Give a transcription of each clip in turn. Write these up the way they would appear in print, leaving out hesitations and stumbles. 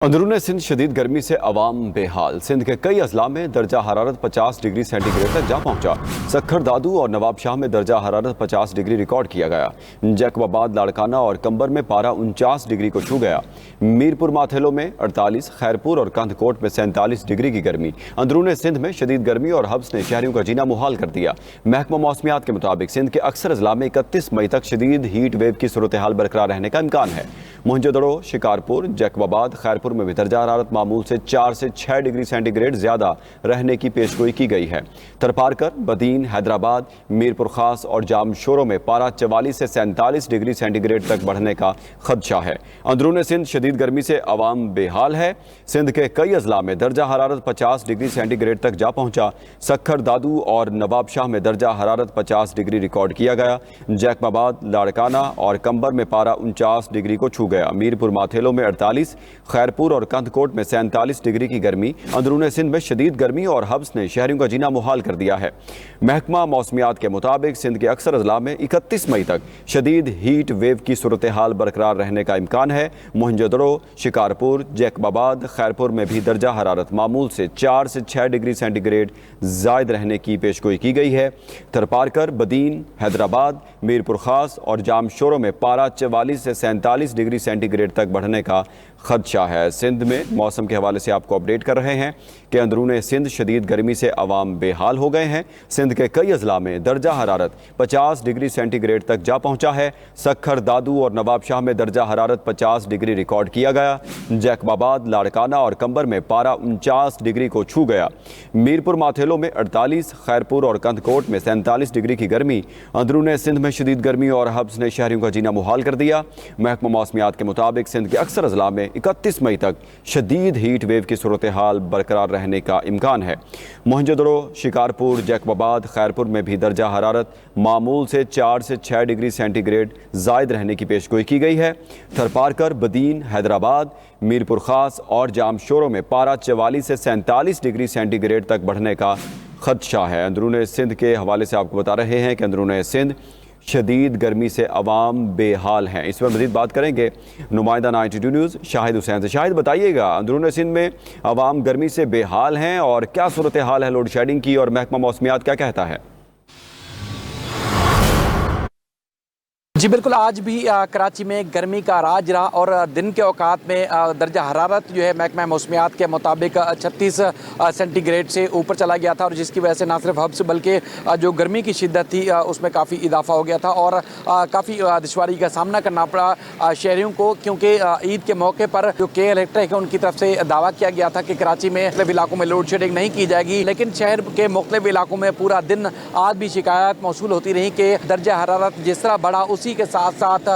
अंदरून सिंध शदीद गर्मी से अवाम बेहाल। सिंध के कई अजला में दर्जा हरारत 50 डिग्री सेंटीग्रेड तक जा पहुंचा। सक्खर दादू और नवाबशाह में दर्जा हरारत 50 डिग्री रिकॉर्ड किया गया। जैकबाबाद, लाड़काना और कंबर में पारा 49 डिग्री को छू गया। मीरपुर माथेलो में 48, खैरपुर और कंधकोट में 47 डिग्री की गर्मी। अंदरून सिंध में शदीद गर्मी और हब्स ने शहरियों का जीना मुहाल कर दिया। महकमा मौसमियात के मुताबिक सिंध के अक्सर अजला में 31 मई तक शदीद हीट वेव की सूरत हाल बरकरार रहने का इम्कान है। मोहनजोदड़ो, शिकारपुर, जैकबाबाद, खैरपुर में भी दर्जा हरारत मामूल से 4 से 6 डिग्री सेंटीग्रेड ज्यादा रहने की पेशगोई की गई है। थरपारकर, बदीन, हैदराबाद, मीरपुर खास और जामशोरों में पारा 44 से 47 डिग्री सेंटीग्रेड तक बढ़ने का खदशा है। अंदरून सिंध शदीद गर्मी से अवाम बेहाल है। सिंध के कई अजला में दर्जा हरारत 50 डिग्री सेंटीग्रेड तक जा पहुंचा। सक्खर दादू और नवाबशाह में दर्जा हरारत 50 डिग्री रिकॉर्ड किया गया। जैकबाबाद, लाड़काना और कंबर में पारा 49 डिग्री को छू गया। मीरपुर माथेलो में 48, खैरपुर और कंधकोट में 47 डिग्री की गर्मी। अंदरून सिंध में शदीद गर्मी और हब्स ने शहरियों का जीना मुहाल कर दिया है। महकमा मौसमियात के मुताबिक सिंध के अक्सर अजला में 31 मई तक शदीद हीट वेव की सूरत हाल बरकरार रहने का इम्कान है। मोहनजोदड़ो, शिकारपुर, जैकबाबाद, खैरपुर में भी दर्जा हरारत मामूल से 4 से 6 डिग्री सेंटीग्रेड जायद रहने की पेशगोई की गई है। थरपारकर, बदीन, हैदराबाद, मीरपुर खास और जामशोरों में पारा 44 से 47 डिग्री सेंटीग्रेड तक बढ़ने का खदशा है। सिंध में मौसम के हवाले से आपको अपडेट कर रहे हैं कि अंदरून सिंध शदीद गर्मी से अवाम बेहाल हो गए हैं। सिंध के कई अजला में दर्जा हरारत 50 डिग्री सेंटीग्रेड तक जा पहुंचा है। सक्खर दादू और नवाबशाह में दर्जा हरारत 50 डिग्री रिकॉर्ड किया गया। जैकबाबाद, लाड़काना और कंबर में पारा 49 डिग्री को छू गया। मीरपुर माथेलो में 48, खैरपुर और कंधकोट में 47 डिग्री की गर्मी। अंदरून सिंध में शदीद गर्मी और हब्स ने शहरियों का जीना मुहाल कर दिया। महकमा मौसमियात के मुताबिक सिंध के अक्सर अजला में 31 मई तक शदीद हीट वेव की सूरत हाल बरकरार रहने का इम्कान है। मोहनजोदड़ो, शिकारपुर, जैकबाबाद, खैरपुर में भी दर्जा हरारत मामूल से 4 से 6 डिग्री सेंटीग्रेड जायद रहने की पेशगोई की गई है। थरपारकर, बदीन, हैदराबाद, मीरपुर खास और जामशोरों में पारा 44 से 47 डिग्री सेंटीग्रेड तक बढ़ने का खदशा है। अंदरून सिंध के हवाले से आपको बता रहे हैं कि अंदरून सिंध शदीद गर्मी से अवाम बेहाल हैं। इस पर मज़ीद बात करेंगे नुमाइंदा 92 न्यूज़ शाहिद हुसैन से। शाहिद, बताइएगा अंदरून सिंध में अवाम गर्मी से बेहाल हैं और क्या सूरत हाल है लोड शेडिंग की, और महकमा मौसमियात क्या कहता है? जी बिल्कुल, आज भी कराची में गर्मी का राज रहा और दिन के औकात में दर्जा हरारत जो है महकमा मौसमियात के मुताबिक 36 सेंटीग्रेड से ऊपर चला गया था, और जिसकी वजह से ना सिर्फ हब्स बल्कि जो गर्मी की शिद्दत थी उसमें काफ़ी इजाफा हो गया था और काफ़ी दुश्वारी का सामना करना पड़ा शहरियों को, क्योंकि ईद के मौके पर जो के इलेक्ट्रिक है उनकी तरफ से दावा किया गया था कि कराची में मुख्तलिफ इलाकों में लोड शेडिंग नहीं की जाएगी, लेकिन शहर के मुख्तलिफ इलाकों में पूरा दिन आज भी शिकायत मौसूल होती रही कि दर्जा हरारत जिस तरह बढ़ा उसी के साथ साथ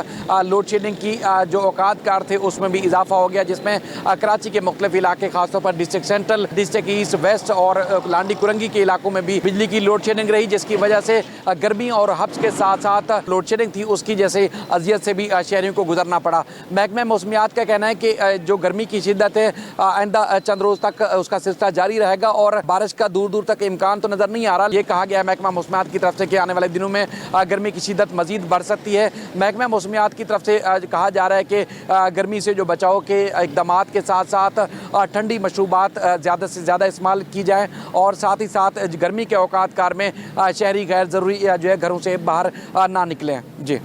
लोड शेडिंग की जो औकात कार थे उसमें भी इजाफा हो गया, जिसमें कराची के मुख्तलिफ इलाके खासतौर पर district central, district east, west और लांडी कुरंगी के इलाकों में भी बिजली की लोड शेडिंग रही, जिसकी वजह से गर्मी और हब्स के साथ साथ लोड शेडिंग थी उसकी जैसे अजियत से भी शहरियों को गुजरना पड़ा। महकमा मौसमियात का कहना है कि जो गर्मी की शिद्दत है आइंदा चंद रोज तक उसका सिलसिला जारी रहेगा और बारिश का दूर दूर तक इम्कान तो नजर नहीं आ रहा। ये कहा गया है महकमा मौसमियात की तरफ से कि आने वाले दिनों में गर्मी की शिद्दत मजीद बढ़ सकती है। महकमा मौसमियात की तरफ से कहा जा रहा है कि गर्मी से जो बचाव के इक़दामात के साथ साथ ठंडी मशरूबात ज़्यादा से ज़्यादा इस्तेमाल की जाए और साथ ही साथ गर्मी के औकात कार में शहरी गैर ज़रूरी जो है घरों से बाहर ना निकलें। जी।